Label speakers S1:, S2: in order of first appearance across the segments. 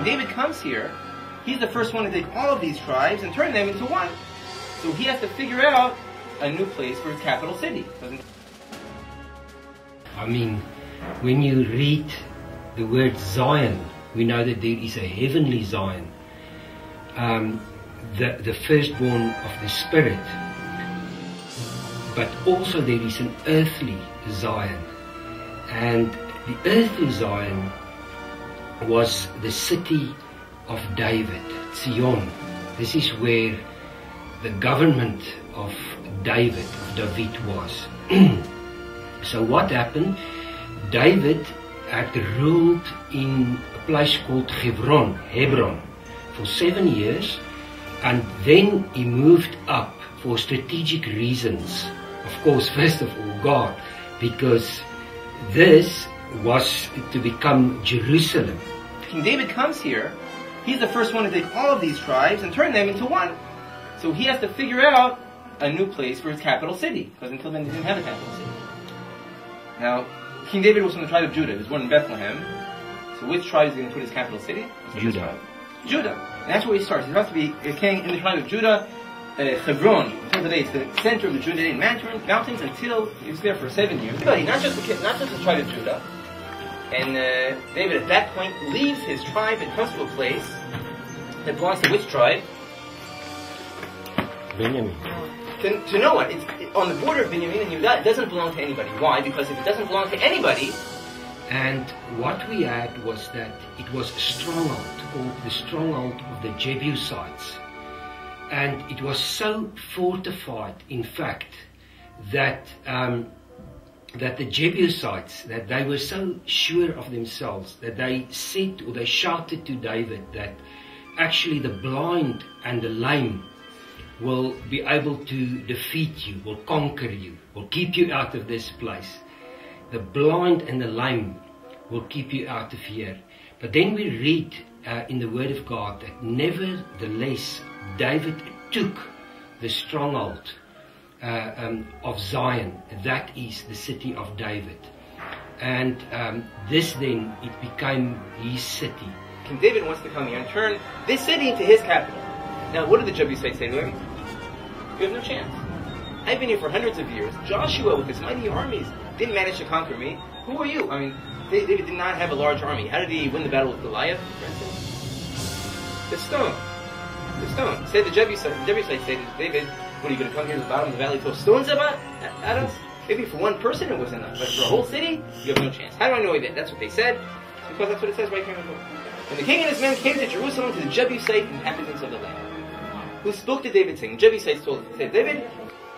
S1: When David comes here, he's the first one to take all of these tribes and turn them into one. So he has to figure out a new place for his capital city.
S2: I mean, when you read the word Zion, we know that there is a heavenly Zion, the firstborn of the Spirit, but also there is an earthly Zion. And the earthly Zion was the city of David, Zion. This is where the government of David was. So what happened? David had ruled in a place called Hebron, for 7 years, and then he moved up for strategic reasons. Of course, first of all, God, because this was to become Jerusalem.
S1: King David comes here, he's the first one to take all of these tribes and turn them into one. So he has to figure out a new place for his capital city, because until then he didn't have a capital city. Now, King David was from the tribe of Judah. He was born in Bethlehem. So which tribe is he going to put his capital city?
S2: Judah.
S1: Judah. And that's where he starts. He has to be a king in the tribe of Judah. Hebron, until today, it's the center of the Judean mountains until he was there for 7 years. But not just the tribe of Judah. And David at that point leaves his tribe and comes to a place that belongs to which tribe?
S2: Benjamin.
S1: To know what? It's on the border of Benjamin and Judah. It doesn't belong to anybody. Why? Because if it doesn't belong to anybody...
S2: And what we had was that it was a stronghold, called the stronghold of the Jebusites. And it was so fortified, in fact, that that the Jebusites, that they were so sure of themselves, that they said, or they shouted to David, that actually the blind and the lame will be able to defeat you, will conquer you, will keep you out of this place. The blind and the lame will keep you out of here. But then we read in the Word of God that nevertheless David took the stronghold of Zion, that is the city of David. And this then, it became his city.
S1: King David wants to come here and turn this city into his capital. Now, what did the Jebusites say to him? You have no chance. I've been here for hundreds of years. Joshua, with his mighty armies, didn't manage to conquer me. Who are you? I mean, David did not have a large army. How did he win the battle with Goliath, for instance? The stone. The stone. Said the Jebusites say to David, what, are you going to come here to the bottom of the valley and throw stones at us? Maybe for one person it was enough, but for a whole city, you have no chance. How do I know that? That's what they said. Because that's what it says right here in the book. And the king and his men came to Jerusalem to the Jebusite inhabitants of the land, who spoke to David, saying, Jebusites said, David,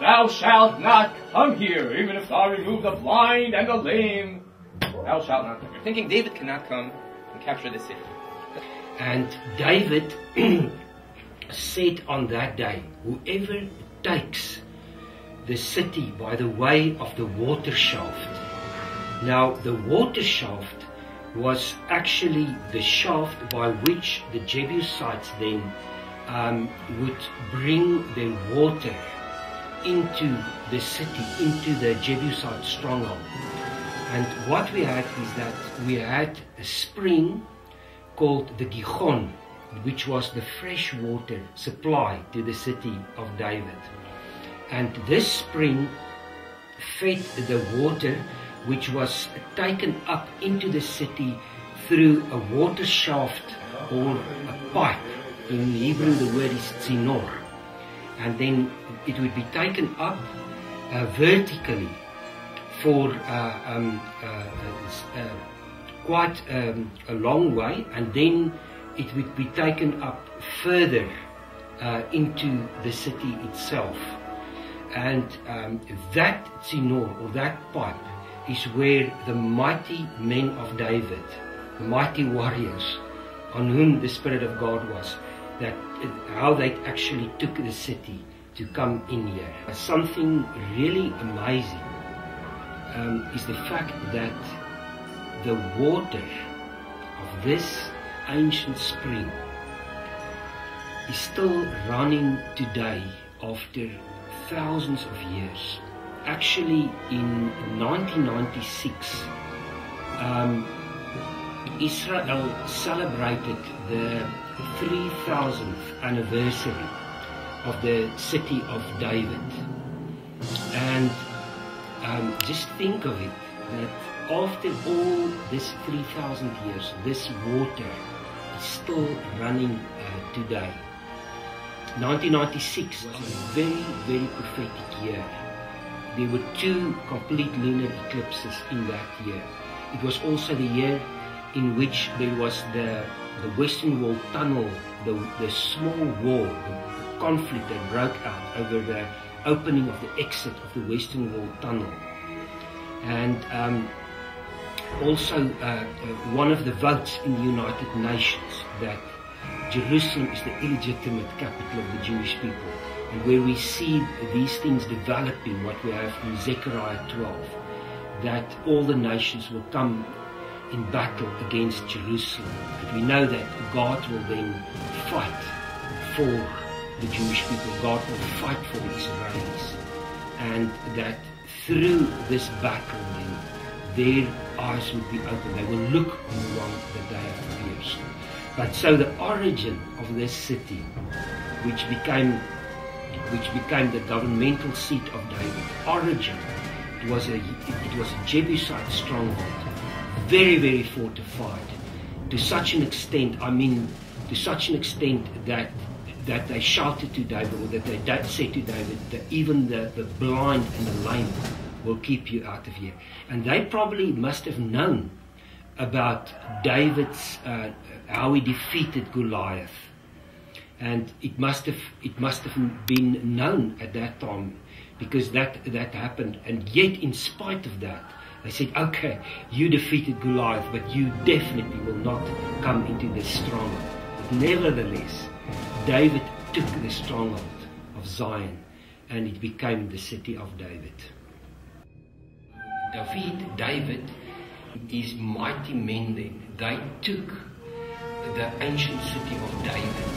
S3: thou shalt not come here, even if thou remove the blind and the lame. Thou shalt not come here.
S1: Thinking David cannot come and capture the city.
S2: And David said on that day, whoever takes the city by the way of the water shaft. Now, the water shaft was actually the shaft by which the Jebusites then would bring their water into the city, into the Jebusite stronghold. And what we had is that we had a spring called the Gihon, which was the fresh water supply to the city of David. And this spring fed the water which was taken up into the city through a water shaft or a pipe. In Hebrew the word is tzinor. And then it would be taken up vertically for quite a long way, and then it would be taken up further into the city itself. And that tzinor, or that pipe, is where the mighty men of David, the mighty warriors on whom the Spirit of God was, how they actually took the city to come in here. Something really amazing is the fact that the water of this ancient spring is still running today after thousands of years. Actually, in 1996, Israel celebrated the 3000th anniversary of the city of David. And just think of it, that after all this 3,000 years, this water is still running today. 1996 was a very, very prophetic year. There were 2 complete lunar eclipses in that year. It was also the year in which there was the Western Wall tunnel, the small war, the conflict that broke out over the opening of the exit of the Western Wall tunnel. And also one of the votes in the United Nations that Jerusalem is the illegitimate capital of the Jewish people, and where we see these things developing, what we have in Zechariah 12, that all the nations will come in battle against Jerusalem. And we know that God will then fight for the Jewish people, God will fight for the Israelis, and that through this battle then their eyes would be open, they will look on the one that they have pierced. But so the origin of this city, which became the governmental seat of David, origin, it was a Jebusite stronghold, very, very fortified, to such an extent, that they shouted to David, or that they said to David, that even the blind and the lame will keep you out of here. And they probably must have known about David's, how he defeated Goliath. And it must have been known at that time, because that happened. And yet, in spite of that, they said, okay, you defeated Goliath, but you definitely will not come into this stronghold. But nevertheless, David took the stronghold of Zion, and it became the city of David. David, his mighty men then, they took the ancient city of David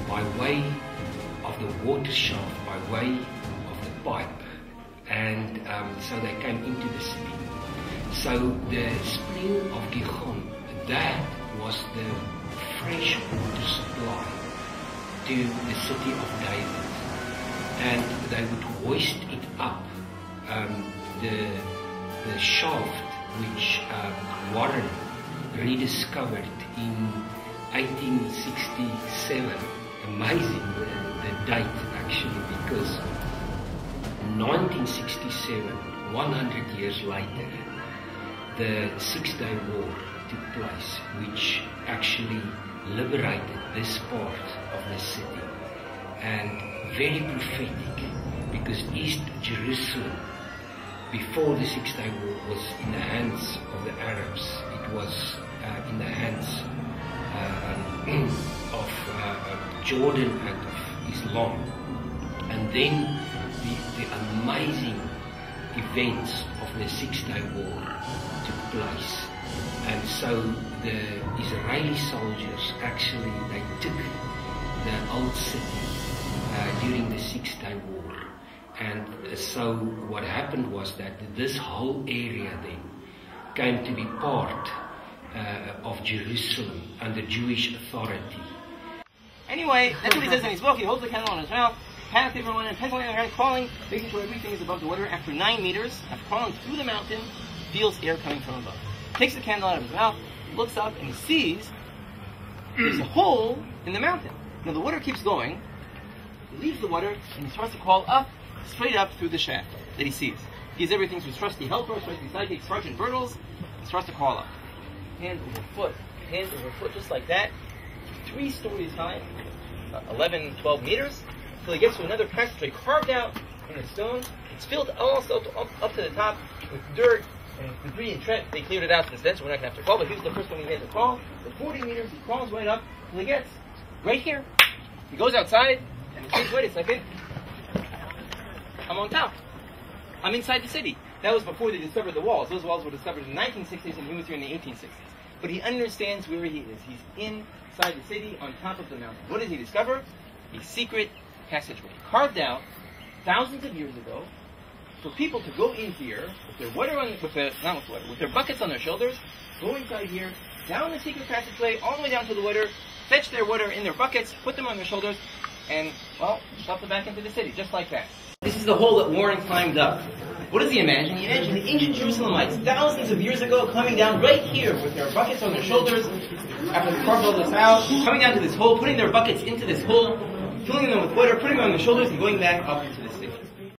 S2: by way of the water shaft, by way of the pipe, and so they came into the city. So the spring of Gihon, that was the fresh water supply to the city of David, and they would hoist it up, the shaft which Warren rediscovered in 1867. Amazing the date actually, because 1967, 100 years later, the Six-Day War took place, which actually liberated this part of the city. And very prophetic, because East Jerusalem, before the Six-Day War, was in the hands of the Arabs. It was in the hands of Jordan and of Islam. And then the amazing events of the Six-Day War took place. And so the Israeli soldiers actually, they took the old city during the Six-Day War. And so what happened was that this whole area then came to be part of Jerusalem under Jewish authority.
S1: Anyway, that's what he says in his book. He holds the candle in his mouth, pats everyone, and pedaling around, crawling, making sure everything is above the water. After 9 meters, after crawling through the mountain, feels air coming from above. Takes the candle out of his mouth, looks up, and he sees there's a hole in the mountain. Now the water keeps going. He leaves the water, and he starts to crawl up, straight up through the shaft that he sees. He sees everything through his trusty helper, trusty sidekick, Sergeant Bertles, and starts to crawl up. Hand over foot, just like that. 3 stories high, 11, 12 meters, till he gets to another passageway carved out in the stone. It's filled almost up to the top with dirt and debris and tread. They cleared it out since then, so we're not going to have to crawl, but he was the first one he had to crawl. For 40 meters, he crawls right up till he gets right here. He goes outside, and he says, wait a second, I'm on top. I'm inside the city. That was before they discovered the walls. Those walls were discovered in the 1960s, and he was here in the 1860s. But he understands where he is. He's inside the city, on top of the mountain. What does he discover? A secret passageway, carved out thousands of years ago, for people to go in here with their water on, with their buckets on their shoulders, go inside here, down the secret passageway, all the way down to the water, fetch their water in their buckets, put them on their shoulders, and, well, shove them back into the city, just like that. This is the hole that Warren climbed up. What does he imagine? He imagined the ancient Jerusalemites, thousands of years ago, coming down right here with their buckets on their shoulders, after the car built this out, coming down to this hole, putting their buckets into this hole, filling them with water, putting them on their shoulders, and going back up into the city.